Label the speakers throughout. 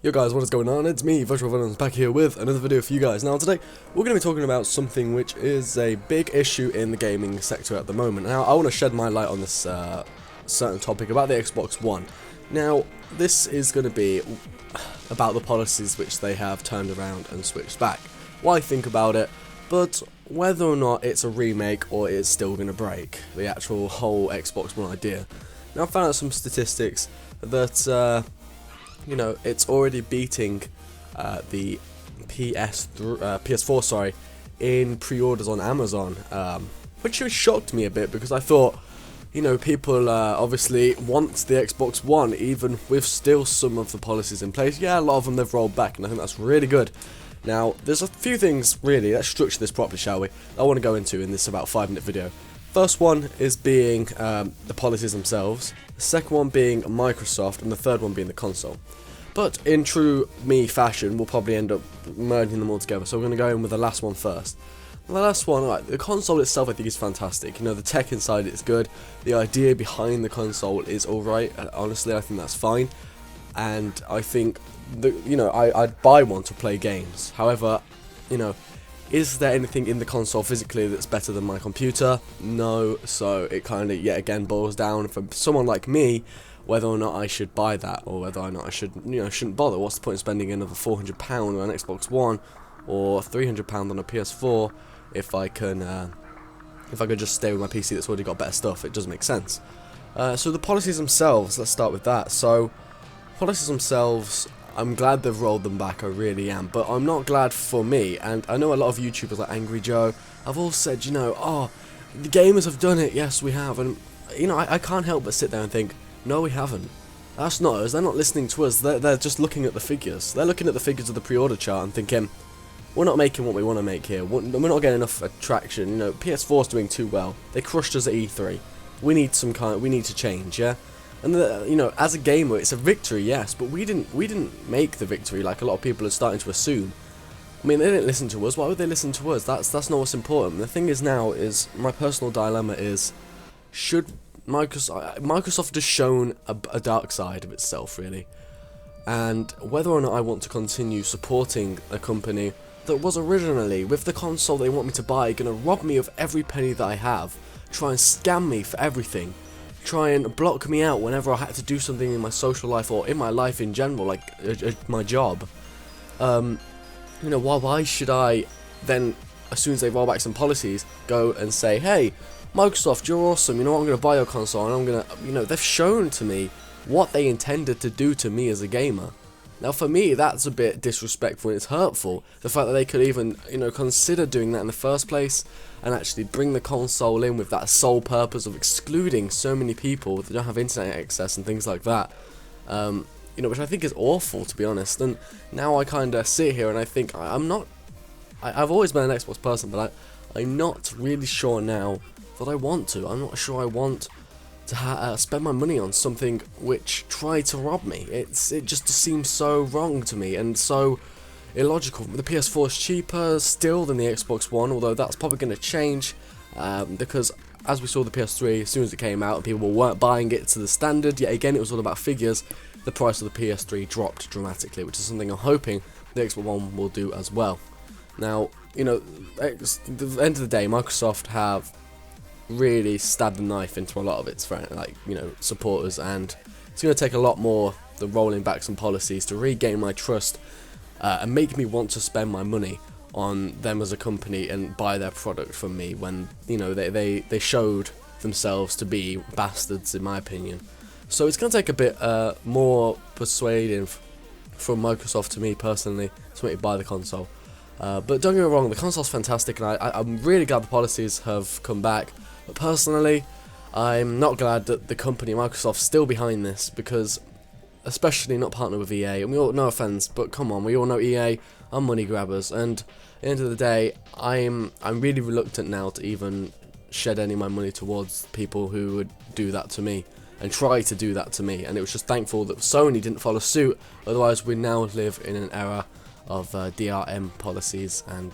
Speaker 1: Yo guys, what is going on? It's me, Virtual Villains, back here with another video for you guys. Now today, we're going to be talking about something which is a big issue in the gaming sector at the moment. Now, I want to shed my light on this certain topic about the Xbox One. Now, this is going to be about the policies which they have turned around and switched back. What I think about it, but whether or not it's a remake or it's still going to break the actual whole Xbox One idea. Now, I found out some statistics that you know, it's already beating the PS4, sorry, in pre-orders on Amazon, which shocked me a bit because I thought, you know, people obviously want the Xbox One even with still some of the policies in place. Yeah, a lot of them they've rolled back, and I think that's really good. Now, there's a few things really, let's structure this properly, shall we, I want to go into in this about 5-minute video. First one is being the policies themselves, the second one being Microsoft, and the third one being the console. But in true me fashion, we'll probably end up merging them all together, so we're going to go in with the last one first. And the last one, right, the console itself I think is fantastic. You know, the tech inside it's good, the idea behind the console is alright, honestly I think that's fine. And I think, you know, I'd buy one to play games. However, you know, is there anything in the console physically that's better than my computer? No, so it kind of yet again boils down for someone like me whether or not I should buy that or whether or not I should, you know, shouldn't bother. What's the point of spending another £400 on an Xbox One or £300 on a PS4 if I can just stay with my PC that's already got better stuff? It doesn't make sense. So the policies themselves, let's start with that. So policies themselves, I'm glad they've rolled them back, I really am, but I'm not glad for me, and I know a lot of YouTubers like Angry Joe have all said, you know, oh, the gamers have done it, yes we have, and you know, I can't help but sit there and think, no we haven't, that's not us, they're not listening to us, they're just looking at the figures, they're looking at the figures of the pre-order chart and thinking, we're not making what we want to make here, we're not getting enough traction, you know, PS4's doing too well, they crushed us at E3, we need to change, yeah? And you know, as a gamer, it's a victory, yes, but we didn't make the victory like a lot of people are starting to assume. I mean, they didn't listen to us. Why would they listen to us? That's not what's important. The thing is now is my personal dilemma is, should Microsoft has shown a dark side of itself really, and whether or not I want to continue supporting a company that was originally with the console they want me to buy going to rob me of every penny that I have, try and scam me for everything. Try and block me out whenever I had to do something in my social life or in my life in general, like my job. You know, why should I then, as soon as they roll back some policies, go and say, hey, Microsoft, you're awesome, you know what, I'm going to buy your console, and I'm going to, you know, they've shown to me what they intended to do to me as a gamer. Now for me, that's a bit disrespectful and it's hurtful. The fact that they could even, you know, consider doing that in the first place and actually bring the console in with that sole purpose of excluding so many people that don't have internet access and things like that. You know, which I think is awful, to be honest. And now I kind of sit here and I think I've always been an Xbox person, but I'm not really sure now that I want to. I'm not sure I want to spend my money on something which tried to rob me. It just seems so wrong to me and so illogical. The PS4 is cheaper still than the Xbox One, although that's probably going to change because as we saw the PS3, as soon as it came out and people weren't buying it to the standard, yet again it was all about figures, the price of the PS3 dropped dramatically, which is something I'm hoping the Xbox One will do as well. Now, you know, at the end of the day, Microsoft have really stabbed the knife into a lot of its supporters, and it's going to take a lot more than rolling back some policies to regain my trust and make me want to spend my money on them as a company and buy their product from me when, you know, they showed themselves to be bastards in my opinion. So it's going to take a bit more persuading from Microsoft to me personally to make me buy the console. But don't get me wrong, the console's fantastic and I'm really glad the policies have come back. But personally, I'm not glad that the company Microsoft's still behind this, because especially not partnered with EA, and we all, no offense, but come on, we all know EA are money grabbers, and at the end of the day, I'm really reluctant now to even shed any of my money towards people who would do that to me, and try to do that to me, and it was just thankful that Sony didn't follow suit, otherwise we now live in an era of DRM policies and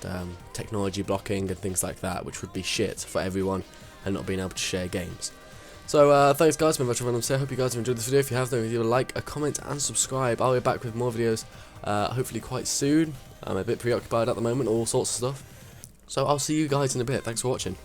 Speaker 1: technology blocking and things like that, which would be shit for everyone and not being able to share games. So thanks guys, been virtual venom. I hope you guys have enjoyed this video. If you have, then leave a like, a comment, and subscribe. I'll be back with more videos, hopefully quite soon. I'm a bit preoccupied at the moment, all sorts of stuff. So I'll see you guys in a bit. Thanks for watching.